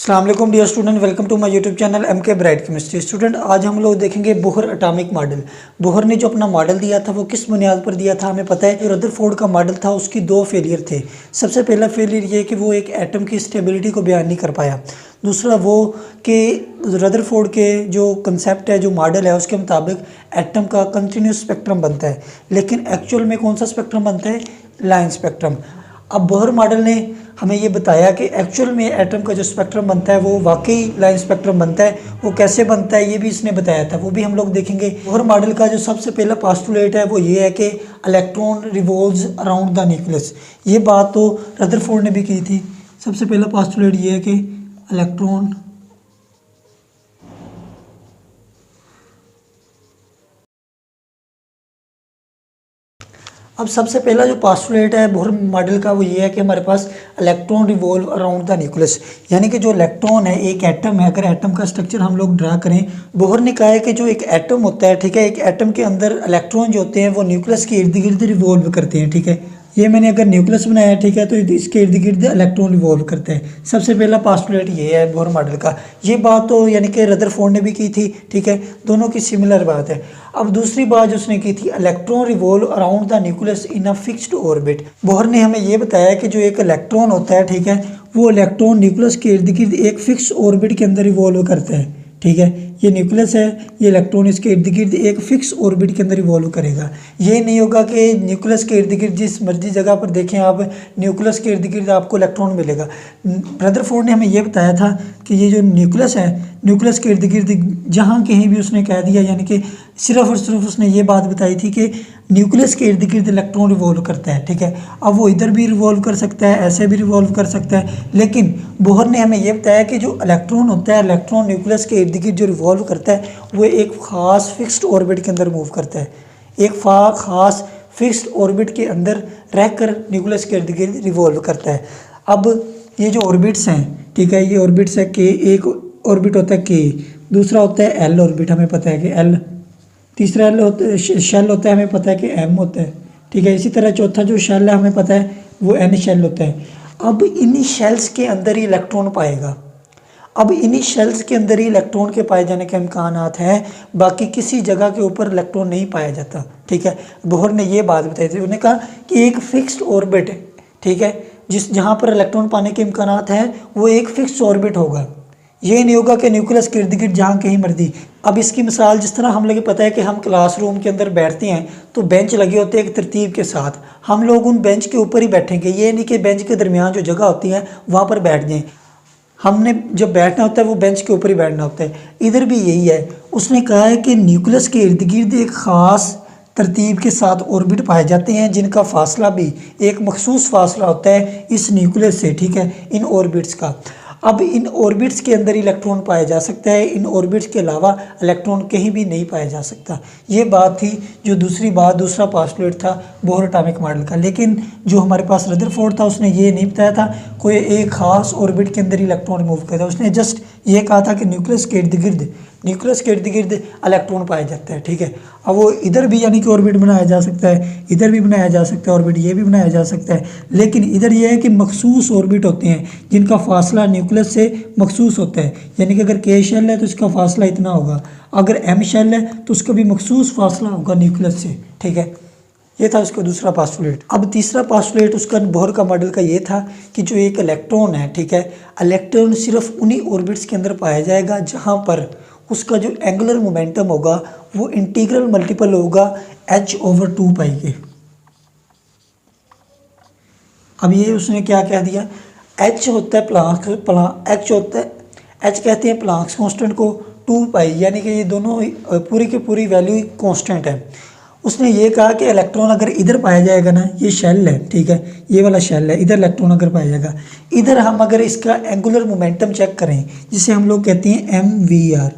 अस्सलाम वालेकुम dear student, welcome to my YouTube channel MK bright chemistry. Student, आज हम लोग देखेंगे बोहर एटॉमिक मॉडल। बोहर ने जो अपना मॉडल दिया था वो किस बुनियाद पर दिया था? हमें पता है कि रदरफोर्ड का मॉडल था, उसकी दो फेलियर थे। सबसे पहला फेलियर ये कि वो एक एटम की स्टेबिलिटी को बयान नहीं कर पाया। दूसरा वो कि रदरफोर्ड के जो कंसेप्ट है, जो मॉडल है, उसके मुताबिक एटम का कंटिन्यूस स्पेक्ट्रम बनता है, लेकिन एक्चुअल में कौन सा स्पेक्ट्रम बनता है? Line spectrum. अब बोहर मॉडल ने हमें ये बताया कि एक्चुअल में एटम का जो स्पेक्ट्रम बनता है वो वाकई लाइन स्पेक्ट्रम बनता है। वो कैसे बनता है ये भी इसने बताया था, वो भी हम लोग देखेंगे। बोहर मॉडल का जो सबसे पहला पोस्टुलेट है वो ये है कि electron revolves around the nucleus. ये बात तो रदरफोर्ड ने भी की थी। सबसे पहला पोस्टुलेट ये है कि इलेक्ट्रॉन अब सबसे पहला जो पोस्टुलेट है बोहर मॉडल का वो ये है कि हमारे पास electron revolve around the nucleus, यानी कि जो इलेक्ट्रॉन है, एक एटम है, अगर एटम का स्ट्रक्चर हम लोग ड्रा करें, बोहर ने कहा है कि जो एक एटम होता है, ठीक है, एक एटम के अंदर इलेक्ट्रॉन जो होते हैं वो न्यूक्लियस के इर्द गिर्द रिवॉल्व करते हैं। ठीक है, ये मैंने अगर न्यूक्लियस बनाया, ठीक है, तो इसके इर्द गिर्द इलेक्ट्रॉन रिवॉल्व करते हैं। सबसे पहला पोस्टुलेट ये है बोहर मॉडल का। ये बात तो यानी कि रदरफोर्ड ने भी की थी, ठीक है, दोनों की सिमिलर बात है। अब दूसरी बात जो उसने की थी, electron revolve around the nucleus in a fixed orbit. Bohr ने हमें ये बताया कि जो एक इलेक्ट्रॉन होता है, ठीक है, वो इलेक्ट्रॉन न्यूक्लियस के इर्द गिर्द एक फिक्स ऑर्बिट के अंदर रिवॉल्व करता है। ठीक है, ये न्यूक्लियस है, ये इलेक्ट्रॉन इसके इर्द गिर्द एक फिक्स ऑर्बिट के अंदर रिवॉल्व करेगा। ये नहीं होगा कि न्यूक्लियस के इर्द गिर्द जिस मर्जी जगह पर देखें आप, न्यूक्लियस के इर्द गिर्द आपको इलेक्ट्रॉन मिलेगा। रदरफोर्ड ने हमें ये बताया था कि ये जो न्यूक्लियस है, न्यूक्लियस के इर्द गिर्द जहाँ कहीं भी उसने कह दिया, यानी कि सिर्फ और सिर्फ उसने ये बात बताई थी कि न्यूक्लियस के इर्द गिर्द इलेक्ट्रॉन रिवॉल्व करता है। ठीक है, अब वो इधर भी रिवॉल्व कर सकता है, ऐसे भी रिवॉल्व कर सकता है, लेकिन बोहर ने हमें ये बताया कि जो इलेक्ट्रॉन होता है, इलेक्ट्रॉन न्यूक्लियस के इर्द गिर्द जो रिवॉल्व करता है वो एक ख़ास फिक्स्ड ऑर्बिट के अंदर मूव करता है। एक ख़ास फिक्स्ड ऑर्बिट के अंदर रहकर न्यूक्लियस के इर्द गिर्द रिवॉल्व करता है। अब ये जो ऑर्बिट्स हैं, ठीक है, ये ऑर्बिट्स है के, एक ऑर्बिट होता है के, दूसरा होता है एल ऑर्बिट, हमें पता है कि एल, तीसरा एल होता है, शेल होता है, हमें पता है कि एम होता है। ठीक है, इसी तरह चौथा जो शेल है हमें पता है वो एन शेल होता है। अब इन्हीं शेल्स के अंदर ही इलेक्ट्रॉन पाएगा। अब इन्हीं शेल्स के अंदर ही इलेक्ट्रॉन के पाए जाने के इम्कानात हैं, बाकी किसी जगह के ऊपर इलेक्ट्रॉन नहीं पाया जाता। ठीक है, बोहर ने ये बात बताई थी, उन्होंने कहा कि एक फिक्स्ड ऑर्बिट है, ठीक है, जहाँ पर इलेक्ट्रॉन पाने के इम्कानात हैं वो एक फिक्स्ड ऑर्बिट होगा। ये नहीं होगा कि न्यूक्लियस के इर्द गिर्द जहाँ कहीं मर्जी। अब इसकी मिसाल जिस तरह हम लोग पता है कि हम क्लासरूम के अंदर बैठते हैं तो बेंच लगे होते हैं एक तरतीब के साथ, हम लोग उन बेंच के ऊपर ही बैठेंगे। ये नहीं कि बेंच के दरमियान जो जगह होती है वहाँ पर बैठ जाएं। हमने जब बैठना होता है वो बेंच के ऊपर ही बैठना होता है। इधर भी यही है। उसने कहा है कि न्यूक्लियस के इर्द गिर्द एक ख़ास तरतीब के साथ ऑर्बिट पाए जाते हैं जिनका फासला भी एक मखसूस फासला होता है इस न्यूक्लियस से। ठीक है, इन ऑर्बिट्स का। अब इन ऑर्बिट्स के अंदर इलेक्ट्रॉन पाया जा सकता है, इन ऑर्बिट्स के अलावा इलेक्ट्रॉन कहीं भी नहीं पाया जा सकता। ये बात थी जो दूसरा पोस्टुलेट था बोहर एटॉमिक मॉडल का। लेकिन जो हमारे पास रदरफोर्ड था उसने ये नहीं बताया था कोई एक ख़ास ऑर्बिट के अंदर इलेक्ट्रॉन रिमूव करता है। उसने जस्ट ये कहा था कि न्यूक्लियस के इर्द गिर्द इलेक्ट्रॉन पाया जाता है। ठीक है, अब वो इधर भी यानी कि ऑर्बिट बनाया जा सकता है, इधर भी बनाया जा सकता है ऑर्बिट, ये भी बनाया जा सकता है, लेकिन इधर ये है कि मखसूस ऑर्बिट होते हैं जिनका फासला न्यूक्लियस से मखसूस होता है। यानी कि अगर के शेल है तो इसका फासला इतना होगा, अगर एम शेल है तो उसका भी मखसूस फासला होगा न्यूक्लियस से। ठीक है, ये था उसका दूसरा पोस्टुलेट। अब तीसरा पोस्टुलेट उसका बोहर का मॉडल का ये था कि जो एक इलेक्ट्रॉन है, ठीक है, इलेक्ट्रॉन सिर्फ उन्हीं ऑर्बिट्स के अंदर पाया जाएगा जहाँ पर उसका जो एंगुलर मोमेंटम होगा वो इंटीग्रल मल्टीपल होगा h/2 के। अब ये उसने क्या कह दिया, h होता है h कहते हैं प्लांक्स कांस्टेंट को, 2 यानी कि ये दोनों पूरी की पूरी वैल्यू कांस्टेंट है। उसने ये कहा कि इलेक्ट्रॉन अगर इधर पाया जाएगा ना, ये शेल है, ठीक है, ये वाला शेल है, इधर इलेक्ट्रॉन अगर पाया जाएगा, इधर हम अगर इसका एंगुलर मोमेंटम चेक करें जिसे हम लोग कहते हैं mvr,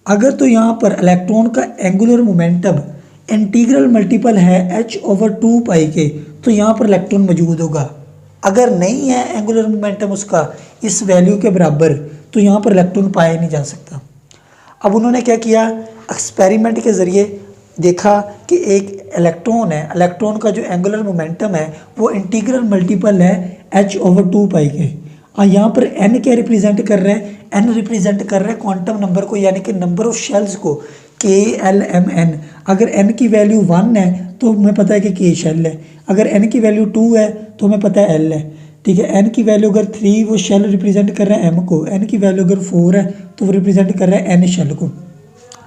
अगर तो यहाँ पर इलेक्ट्रॉन का एंगुलर मोमेंटम इंटीग्रल मल्टीपल है h/2 के, तो यहाँ पर इलेक्ट्रॉन मौजूद होगा। अगर नहीं है एंगुलर मोमेंटम उसका इस वैल्यू के बराबर, तो यहाँ पर इलेक्ट्रॉन पाया नहीं जा सकता। अब उन्होंने क्या किया, एक्सपेरिमेंट के ज़रिए देखा कि एक इलेक्ट्रॉन है, इलेक्ट्रॉन का जो एंगुलर मोमेंटम है वो इंटीग्रल मल्टीपल है h/2 के। यहाँ पर एन क्या रिप्रेजेंट कर रहा है, एन रिप्रेजेंट कर रहा है क्वांटम नंबर को, यानी कि नंबर ऑफ शेल्स को, के एल एम एन। अगर एन की वैल्यू 1 है तो हमें पता है कि के शेल है, अगर एन की वैल्यू 2 है तो हमें पता है एल है, ठीक है। एन की वैल्यू अगर 3, वो शेल रिप्रेजेंट कर रहे हैं एम को, एन की वैल्यू अगर 4 है तो वो रिप्रेजेंट कर रहे हैं एन शेल को,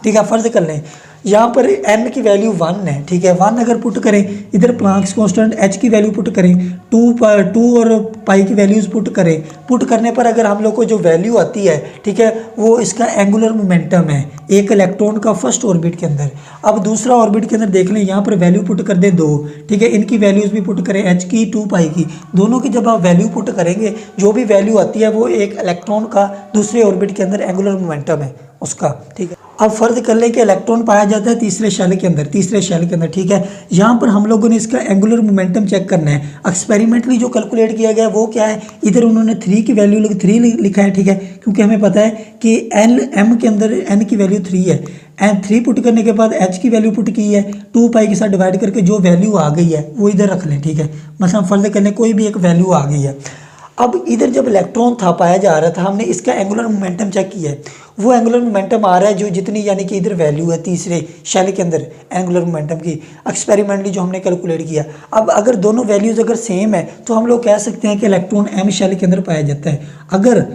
ठीक है। फर्ज कर लें यहाँ पर n की वैल्यू 1 है, ठीक है। 1 अगर पुट करें, इधर प्लांक्स कांस्टेंट h की वैल्यू पुट करें, 2 और पाई की वैल्यूज़ पुट करने पर अगर हम लोग को जो वैल्यू आती है, ठीक है, वो इसका एंगुलर मोमेंटम है एक इलेक्ट्रॉन का फर्स्ट ऑर्बिट के अंदर। अब दूसरा ऑर्बिट के अंदर देख लें, यहाँ पर वैल्यू पुट कर दें 2, ठीक है। इनकी वैल्यूज़ भी पुट करें, h की 2 पाई की, दोनों की जब आप वैल्यू पुट करेंगे, जो भी वैल्यू आती है वो एक इलेक्ट्रॉन का दूसरे ऑर्बिट के अंदर एंगुलर मोमेंटम है उसका, ठीक है। अब फर्ज कर लें कि इलेक्ट्रॉन पाया जाता है तीसरे शेल के अंदर, ठीक है। यहाँ पर हम लोगों ने इसका एंगुलर मोमेंटम चेक करना है। एक्सपेरिमेंटली जो कैलकुलेट किया गया वो क्या है, इधर उन्होंने 3 की वैल्यू 3 लिखा है, ठीक है, क्योंकि हमें पता है कि एल एम के अंदर एन की वैल्यू 3 है। एन 3 पुट करने के बाद एच की वैल्यू पुट की है, 2 पाई के साथ डिवाइड करके जो वैल्यू आ गई है वो इधर रख लें, ठीक है। मतलब फर्ज कर लें कोई भी एक वैल्यू आ गई है। अब इधर जब इलेक्ट्रॉन था पाया जा रहा था, हमने इसका एंगुलर मोमेंटम चेक किया है, वो एंगुलर मोमेंटम आ रहा है जो जितनी, यानी कि इधर वैल्यू है तीसरे शेल के अंदर एंगुलर मोमेंटम की, एक्सपेरिमेंटली जो हमने कैलकुलेट किया। अब अगर दोनों वैल्यूज़ अगर सेम है तो हम लोग कह सकते हैं कि इलेक्ट्रॉन एम शेल के अंदर पाया जाता है। अगर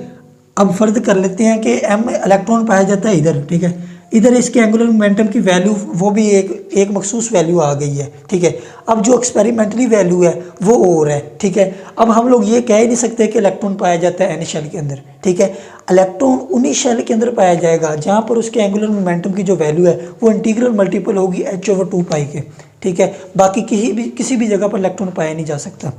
अब फर्ज कर लेते हैं कि एम इलेक्ट्रॉन पाया जाता है इधर, ठीक है, इधर इसके एंगुलर मोमेंटम की वैल्यू वो भी एक मखसूस वैल्यू आ गई है, ठीक है। अब जो एक्सपेरिमेंटली वैल्यू है वो और है, ठीक है। अब हम लोग ये कह ही नहीं सकते कि इलेक्ट्रॉन पाया जाता है एन शेल के अंदर, ठीक है। इलेक्ट्रॉन उन्हीं शेल के अंदर पाया जाएगा जहाँ पर उसके एंगुलर मोमेंटम की जो वैल्यू है वो इंटीग्रल मल्टीपल होगी h/2 पाई के, ठीक है। बाकी किसी भी जगह पर इलेक्ट्रॉन पाया नहीं जा सकता,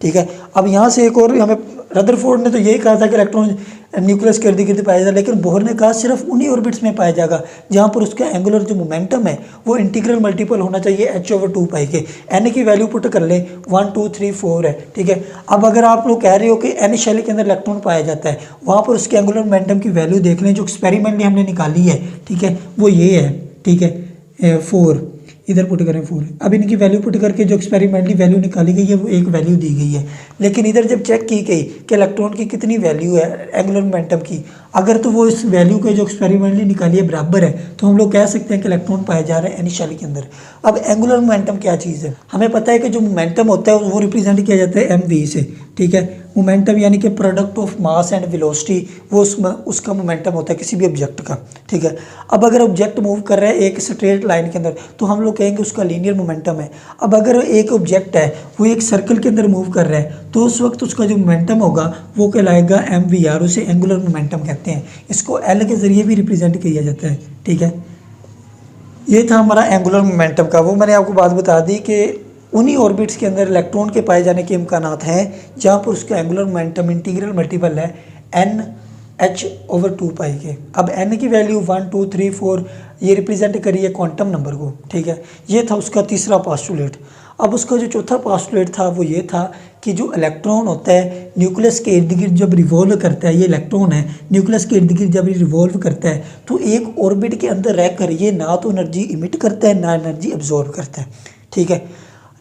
ठीक है। अब यहाँ से एक और, हमें रदरफोर्ड ने तो यही कहा था कि इलेक्ट्रॉन न्यूक्लियस के इर्द गिर्द पाया जाएगा, लेकिन बोहर ने कहा सिर्फ उन्हीं ऑर्बिट्स में पाया जाएगा जहाँ पर उसका एंगुलर जो मोमेंटम है वो इंटीग्रल मल्टीपल होना चाहिए h/2 पाई के। एन की वैल्यू पुट कर लें 1 2 3 4 है, ठीक है। अब अगर आप लोग कह रहे हो कि एन शेल के अंदर इलेक्ट्रॉन पाया जाता है, वहाँ पर उसके एंगुलर मोमेंटम की वैल्यू देख लें जो एक्सपेरिमेंटली हमने निकाली है, ठीक है, वो ये है, ठीक है, 4 इधर पुट करें 4। अब इनकी वैल्यू पुट करके जो एक्सपेरिमेंटली वैल्यू निकाली गई है वो एक वैल्यू दी गई है, लेकिन इधर जब चेक की गई कि इलेक्ट्रॉन की कितनी वैल्यू है एंगुलर मोमेंटम की, अगर तो वो इस वैल्यू के जो एक्सपेरिमेंटली निकाली है बराबर है तो हम लोग कह सकते हैं कि इलेक्ट्रॉन पाया जा रहा है एन शेल के अंदर। अब एंगुलर मोमेंटम क्या चीज़ है, हमें पता है कि जो मोमेंटम होता है वो रिप्रेजेंट किया जाता है mv से, ठीक है। मोमेंटम यानी कि product of mass and velocity, वो उसका मोमेंटम होता है किसी भी ऑब्जेक्ट का, ठीक है। अब अगर ऑब्जेक्ट मूव कर रहा है एक स्ट्रेट लाइन के अंदर तो हम लोग कहेंगे उसका लीनियर मोमेंटम है। अब अगर एक ऑब्जेक्ट है वो एक सर्कल के अंदर मूव कर रहा है तो उस वक्त उसका जो मोमेंटम होगा वो कहलाएगा mvr, उसे एंगुलर मोमेंटम कहते हैं। इसको एल के ज़रिए भी रिप्रेजेंट किया जाता है, ठीक है। ये था हमारा एंगुलर मोमेंटम का। वो मैंने आपको बात बता दी कि उन्हीं ऑर्बिट्स के अंदर इलेक्ट्रॉन के पाए जाने के इम्कानात हैं जहाँ पर उसका एंगुलर मोमेंटम इंटीग्रल मल्टीपल है NH/2 पाई के। अब n की वैल्यू 1 2 3 4 ये रिप्रेजेंट करिए क्वांटम नंबर को, ठीक है। ये था उसका तीसरा पास्टुलेट। अब उसका जो चौथा पास्टुलेट था वो ये था कि जो इलेक्ट्रॉन होता है न्यूक्लियस के इर्द गिर्द जब रिवॉल्व करता है, ये इलेक्ट्रॉन है न्यूक्लियस के इर्द गिर्द जब रिवॉल्व करता है तो एक ऑर्बिट के अंदर रहकर ये ना तो एनर्जी इमिट करता है ना एनर्जी एब्जॉर्ब करता है, ठीक है।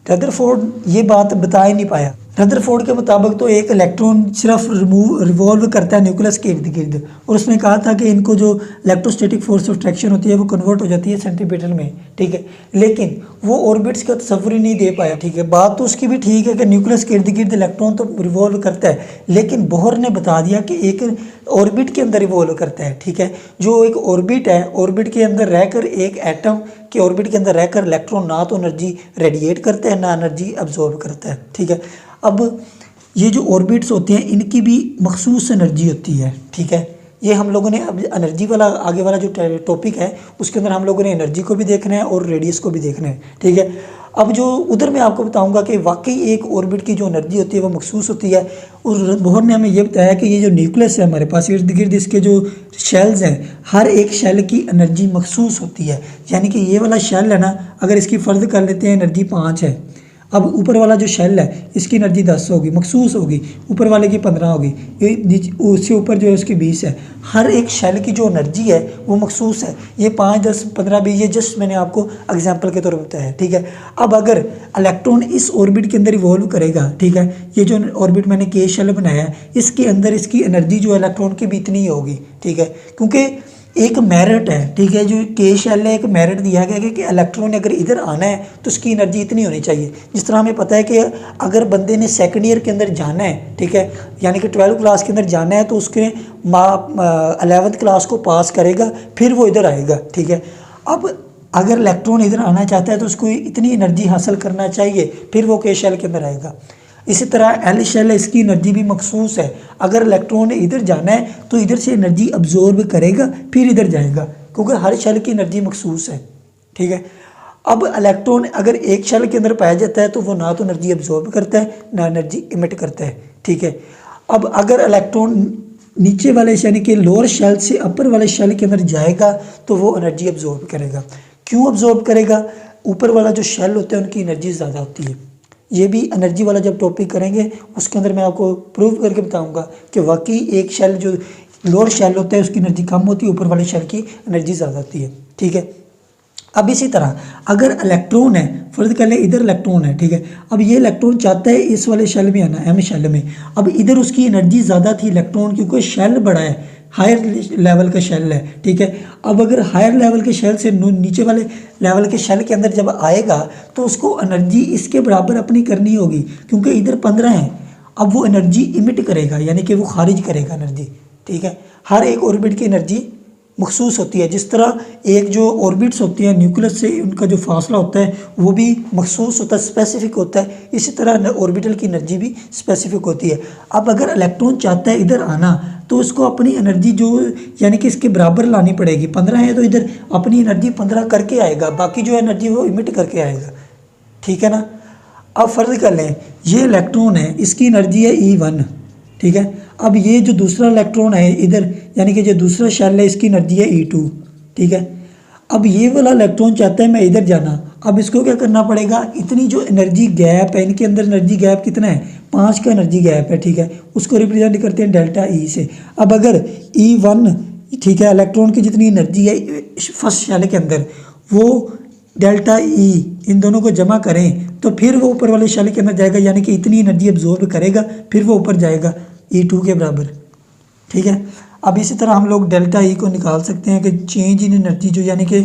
रदरफोर्ड ये बात बता ही नहीं पाया। रदरफोर्ड के मुताबिक तो एक इलेक्ट्रॉन सिर्फ रिवॉल्व करता है न्यूक्लियस के इर्द गिर्द, और उसने कहा था कि इनको जो इलेक्ट्रोस्टैटिक फोर्स ऑफ अट्रैक्शन होती है वो कन्वर्ट हो जाती है सेंट्रीपिटल में, ठीक है। लेकिन वो ऑर्बिट्स का तस्वुर ही नहीं दे पाया, ठीक है। बात तो उसकी भी ठीक है कि न्यूक्लियस के इर्द गिर्द इलेक्ट्रॉन तो रिवॉल्व करता है, लेकिन बोहर ने बता दिया कि एक ऑर्बिट के अंदर रिवॉल्व करता है, ठीक है। जो एक ऑर्बिट है, ऑर्बिट के अंदर रहकर एक एटम के ऑर्बिट के अंदर रहकर इलेक्ट्रॉन ना तो एनर्जी रेडिएट करता है ना एनर्जी अब्जॉर्ब करता है, ठीक है। अब ये जो ऑर्बिट्स होते हैं इनकी भी मखसूस एनर्जी होती है, ठीक है। ये हम लोगों ने अब एनर्जी वाला आगे वाला जो टॉपिक है उसके अंदर हम लोगों ने एनर्जी को भी देखना है और रेडियस को भी देखना है, ठीक है। अब जो उधर मैं आपको बताऊंगा कि वाकई एक ऑर्बिट की जो एनर्जी होती है वो मखसूस होती है। और बोहर ने हमें ये बताया कि ये जो न्यूक्लियस है हमारे पास इर्द गिर्द इसके जो शेल्स हैं, हर एक शेल की एनर्जी मखसूस होती है। यानी कि ये वाला शेल है ना, अगर इसकी फ़र्ज कर लेते हैं एनर्जी 5 है, अब ऊपर वाला जो शेल है इसकी एनर्जी 10 होगी, मखसूस होगी, ऊपर वाले की 15 होगी, उससे ऊपर जो है उसकी 20 है। हर एक शेल की जो एनर्जी है वो मखसूस है। ये 5, 10, 15, 20 ये जस्ट मैंने आपको एग्जांपल के तौर पर बताया है, ठीक है। अब अगर इलेक्ट्रॉन इस ऑर्बिट के अंदर इवॉल्व करेगा, ठीक है, ये जो ऑर्बिट मैंने के शेल बनाया है इसके अंदर इसकी एनर्जी जो इलेक्ट्रॉन की भी इतनी ही होगी, ठीक है, क्योंकि एक मेरिट है, ठीक है, जो के शेल है एक मेरिट दिया गया है कि इलेक्ट्रॉन ने अगर इधर आना है तो उसकी एनर्जी इतनी होनी चाहिए। जिस तरह हमें पता है कि अगर बंदे ने सेकंड ईयर के अंदर जाना है, ठीक है, यानी कि 12th क्लास के अंदर जाना है तो उसके 11th क्लास को पास करेगा फिर वो इधर आएगा, ठीक है। अब अगर इलेक्ट्रॉन इधर आना चाहता है तो उसको इतनी एनर्जी हासिल करना चाहिए फिर वो के शेल के अंदर आएगा। इसी तरह एल शेल है, इसकी एनर्जी भी मखसूस है। अगर इलेक्ट्रॉन ने इधर जाना है तो इधर से एनर्जी अब्जॉर्ब करेगा फिर इधर जाएगा, क्योंकि हर शेल की एनर्जी मखसूस है, ठीक है। अब इलेक्ट्रॉन अगर एक शेल के अंदर पाया जाता है तो वो ना तो एनर्जी अब्जॉर्ब करता है ना एनर्जी इमिट करता है, ठीक है। अब अगर इलेक्ट्रॉन नीचे वाले यानी कि लोअर शेल से अपर वाले शेल के अंदर जाएगा तो वो एनर्जी अब्जॉर्ब करेगा। क्यों अब्जॉर्ब करेगा? ऊपर वाला जो शेल होता है उनकी एनर्जी ज़्यादा होती है। ये भी एनर्जी वाला जब टॉपिक करेंगे उसके अंदर मैं आपको प्रूव करके बताऊंगा कि वाकई एक शेल जो लोअर शेल होता है उसकी एनर्जी कम होती है, ऊपर वाले शेल की एनर्जी ज़्यादा होती है, ठीक है। अब इसी तरह अगर इलेक्ट्रॉन है, फर्ज कर लें इधर इलेक्ट्रॉन है, ठीक है, अब ये इलेक्ट्रॉन चाहता है इस वाले शेल में आना, एम शेल में। अब इधर उसकी एनर्जी ज़्यादा थी इलेक्ट्रॉन, क्योंकि शेल बड़ा है, हायर लेवल का शेल है, ठीक है। अब अगर हायर लेवल के शेल से नीचे वाले लेवल के शेल के अंदर जब आएगा तो उसको एनर्जी इसके बराबर अपनी करनी होगी, क्योंकि इधर 15 है। अब वो एनर्जी इमिट करेगा, यानी कि वो खारिज करेगा एनर्जी, ठीक है। हर एक ऑर्बिट की एनर्जी मखसूस होती है। जिस तरह एक जो ऑर्बिट्स होती हैं न्यूक्लियस से उनका जो फासला होता है वो भी मखसूस होता है, स्पेसिफिक होता है, इसी तरह ऑर्बिटल की एनर्जी भी स्पेसिफिक होती है। अब अगर इलेक्ट्रॉन चाहता है इधर आना तो उसको अपनी एनर्जी जो यानी कि इसके बराबर लानी पड़ेगी। 15 है तो इधर अपनी एनर्जी 15 करके आएगा, बाकी जो एनर्जी वो इमिट करके आएगा, ठीक है ना। अब फर्ज कर लें ये इलेक्ट्रॉन है, इसकी एनर्जी है E1, ठीक है। अब ये जो दूसरा इलेक्ट्रॉन है इधर यानी कि जो दूसरा शेल है इसकी एनर्जी है E2, ठीक है। अब ये वाला इलेक्ट्रॉन चाहता है मैं इधर जाना, अब इसको क्या करना पड़ेगा, इतनी जो एनर्जी गैप है इनके अंदर एनर्जी गैप कितना है, 5 का एनर्जी गैप है, ठीक है, उसको रिप्रेजेंट करते हैं डेल्टा ई से। अब अगर E1, ठीक है, इलेक्ट्रॉन की जितनी एनर्जी है फर्स्ट शेल के अंदर वो डेल्टा ई इन दोनों को जमा करें तो फिर वो ऊपर वाले शेल के अंदर जाएगा, यानी कि इतनी एनर्जी अब्जॉर्ब करेगा फिर वो ऊपर जाएगा E2 के बराबर, ठीक है। अब इसी तरह हम लोग डेल्टा ई को निकाल सकते हैं कि चेंज इन एनर्जी जो यानी कि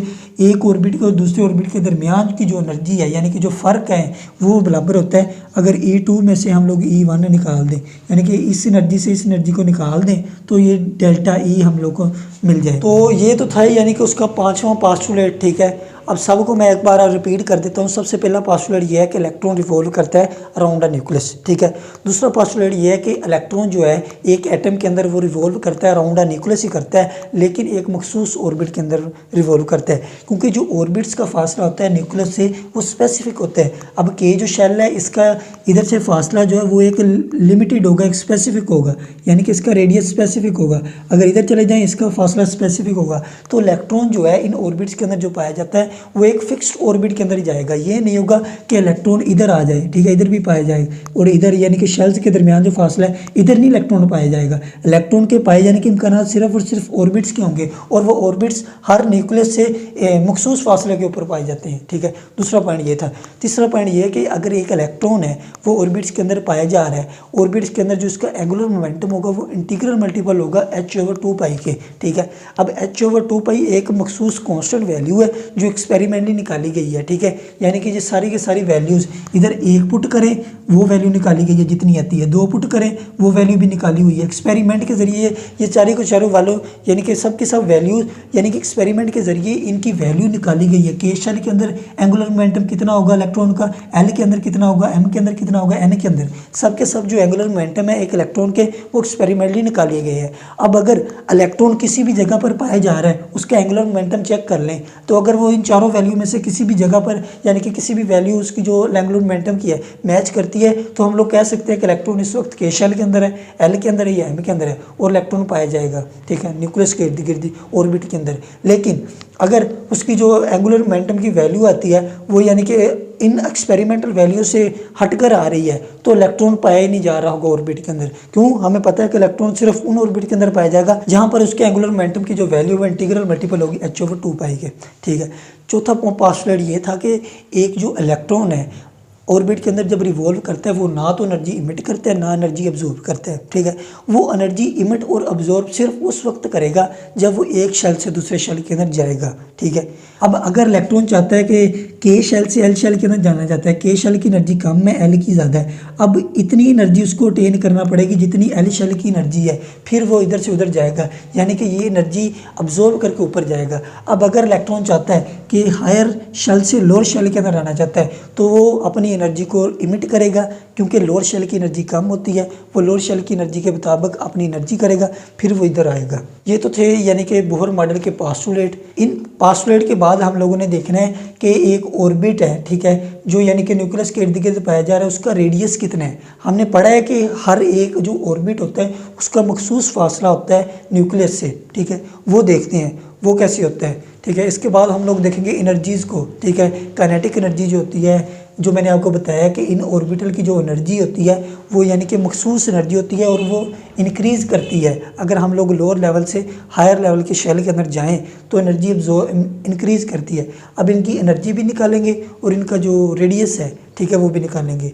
एक ऑर्बिट के और दूसरे ऑर्बिट के दरमियान की जो एनर्जी है यानी कि जो फ़र्क है वो बराबर होता है। अगर E2 में से हम लोग E1 निकाल दें यानी कि इस एनर्जी से इस एनर्जी को निकाल दें तो ये डेल्टा ई हम लोग को मिल जाए। तो ये तो था यानी कि उसका 5वां पास्टुलेट, ठीक है। अब सबको मैं एक बार रिपीट कर देता हूँ। सबसे पहला पास्टुलेट ये है कि इलेक्ट्रॉन रिवॉल्व करता है अराउंड अ न्यूक्लियस, ठीक है। दूसरा पास्टुलेट ये है कि इलेक्ट्रॉन जो है एक एटम के अंदर वो रिवॉल्व करता है अराउंड अ न्यूक्लियस ही करता है, लेकिन एक मखसूस ऑर्बिट के अंदर रिवॉल्व करता है, क्योंकि जो ऑर्बिट्स का फासला होता है न्यूक्लियस से वो स्पेसिफिक होता है। अब के जो शेल है इसका इधर से फासला जो है वो एक लिमिटेड होगा, एक स्पेसिफिक होगा, यानी कि इसका रेडियस स्पेसिफिक होगा। अगर इधर चले जाएँ इसका फासला स्पेसिफिक होगा। तो इलेक्ट्रॉन जो है इन ऑर्बिट्स के अंदर जो पाया जाता है वो एक फिक्स्ड ऑर्बिट के अंदर ही जाएगा। ये नहीं होगा कि इलेक्ट्रॉन इधर आ जाए, ठीक है, इधर भी पाया जाए और इधर यानी कि शेल्स के दरमियान जो फासला है इधर नहीं इलेक्ट्रॉन पाया जाएगा। इलेक्ट्रॉन के पाए जाने के इम्कान सिर्फ और सिर्फ ऑर्बिट्स के होंगे और वो ऑर्बिट्स हर न्यूक्लियस से मखसूस फासले के ऊपर पाए जाते हैं, ठीक है। दूसरा पॉइंट ये था। तीसरा पॉइंट ये है कि अगर एक इलेक्ट्रॉन है वो ऑर्बिट्स के अंदर पाया जा रहा है, ऑर्बिट्स के अंदर जो इसका एंगुलर मोमेंटम होगा वो इंटीग्रल मल्टीपल होगा h/2π के, ठीक है। अब h/2π एक मखसूस कॉन्स्टेंट वैल्यू है जो एक्सपेरिमेंटली निकाली गई है, ठीक है। यानी कि ये सारी की सारी वैल्यूज़ इधर 1 पुट करें वो वैल्यू निकाली गई है जितनी आती है, 2 पुट करें वो वैल्यू भी निकाली हुई है। एक्सपेरिमेंट के ज़रिए ये चारों को चारों वालों यानी कि सब के सब वैल्यूज़ यानी कि एक्सपेरिमेंट के ज़रिए इनकी वैल्यू निकाली गई है। के शेल के अंदर एंगुलर मोमेंटम कितना होगा इलेक्ट्रॉन का, एल के अंदर कितना होगा, एम के अंदर कितना होगा, एन के अंदर, सब के सब जो एंगुलर मोमेंटम है एक इलेक्ट्रॉन के वो एक्सपेरिमेंटली निकाले गए हैं। अब अगर इलेक्ट्रॉन किसी भी जगह पर पाया जा रहा है उसका एंगुलर मोमेंटम चेक कर लें तो अगर वो इन चारों वैल्यू में से किसी भी जगह पर यानी कि किसी भी वैल्यू उसकी जो एंगुलर मोमेंटम की है मैच करती है तो हम लोग कह सकते हैं कि इलेक्ट्रॉन इस वक्त के शेल के अंदर है, एल के अंदर है या एम के अंदर है और इलेक्ट्रॉन पाया जाएगा, ठीक है, न्यूक्लियस के इर्द गिर्द ऑर्बिट के अंदर। लेकिन अगर उसकी जो एंगुलर मोमेंटम की वैल्यू आती है वो यानी कि इन एक्सपेरिमेंटल वैल्यू से हटकर आ रही है तो इलेक्ट्रॉन पाया ही नहीं जा रहा होगा ऑर्बिट के अंदर। क्यों? हमें पता है कि इलेक्ट्रॉन सिर्फ उन ऑर्बिट के अंदर पाया जाएगा जहां पर उसके एंगुलर मोमेंटम की जो वैल्यू है इंटीग्रल मल्टीपल होगी h/2 पाई के। ठीक है। चौथा पोस्टुलेट ये था कि एक जो इलेक्ट्रॉन है ऑर्बिट के अंदर जब रिवॉल्व करता है वो ना तो एनर्जी इमिट करता है ना एनर्जी अब्जॉर्ब करता है। ठीक है। वो एनर्जी इमिट और अब्जॉर्ब सिर्फ उस वक्त करेगा जब वो एक शेल से दूसरे शेल के अंदर जाएगा। ठीक है। अब अगर इलेक्ट्रॉन चाहता है कि के शेल से एल शेल के अंदर जाना चाहता है, के शेल की एनर्जी कम है, एल की ज़्यादा है, अब इतनी एनर्जी उसको अटेन करना पड़ेगी जितनी एल शेल की एनर्जी है, फिर वो इधर से उधर जाएगा, यानी कि ये एनर्जी अब्जॉर्ब करके ऊपर जाएगा। अब अगर इलेक्ट्रॉन चाहता है कि हायर शेल से लोअर शेल के अंदर आना चाहता है तो वो अपनी एनर्जी को इमिट करेगा, क्योंकि लोअर शेल की एनर्जी कम होती है, वो लोअर शेल की एनर्जी के मुताबिक अपनी एनर्जी करेगा, फिर वो इधर आएगा। ये तो थे यानी कि बोहर मॉडल के पोस्टुलेट। इन पोस्टुलेट के बाद हम लोगों ने देखना है कि एक ऑर्बिट है, ठीक है, जो यानी कि न्यूक्लियस के इर्द गिर्द पाया जा रहा है, उसका रेडियस कितना है। हमने पढ़ा है कि हर एक जो ऑर्बिट होता है उसका मखसूस फासला होता है न्यूक्लियस से। ठीक है। वो देखते हैं वो कैसे होता है। ठीक है। इसके बाद हम लोग देखेंगे एनर्जीज़ को। ठीक है। काइनेटिक एनर्जी जो होती है, जो मैंने आपको बताया कि इन ऑर्बिटल की जो एनर्जी होती है वो यानी कि मखसूस एनर्जी होती है और वो इंक्रीज़ करती है। अगर हम लोग लोअर लेवल से हायर लेवल के शेल के अंदर जाएं तो एनर्जी इंक्रीज़ करती है। अब इनकी एनर्जी भी निकालेंगे और इनका जो रेडियस है, ठीक है, वो भी निकालेंगे।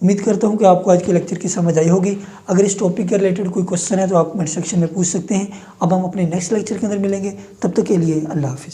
उम्मीद करता हूँ कि आपको आज के लेक्चर की समझ आई होगी। अगर इस टॉपिक के रिलेटेड कोई क्वेश्चन है तो आप कमेंट सेक्शन में पूछ सकते हैं। अब हम अपने नेक्स्ट लेक्चर के अंदर मिलेंगे, तब तक के लिए अल्लाह हाफिज़।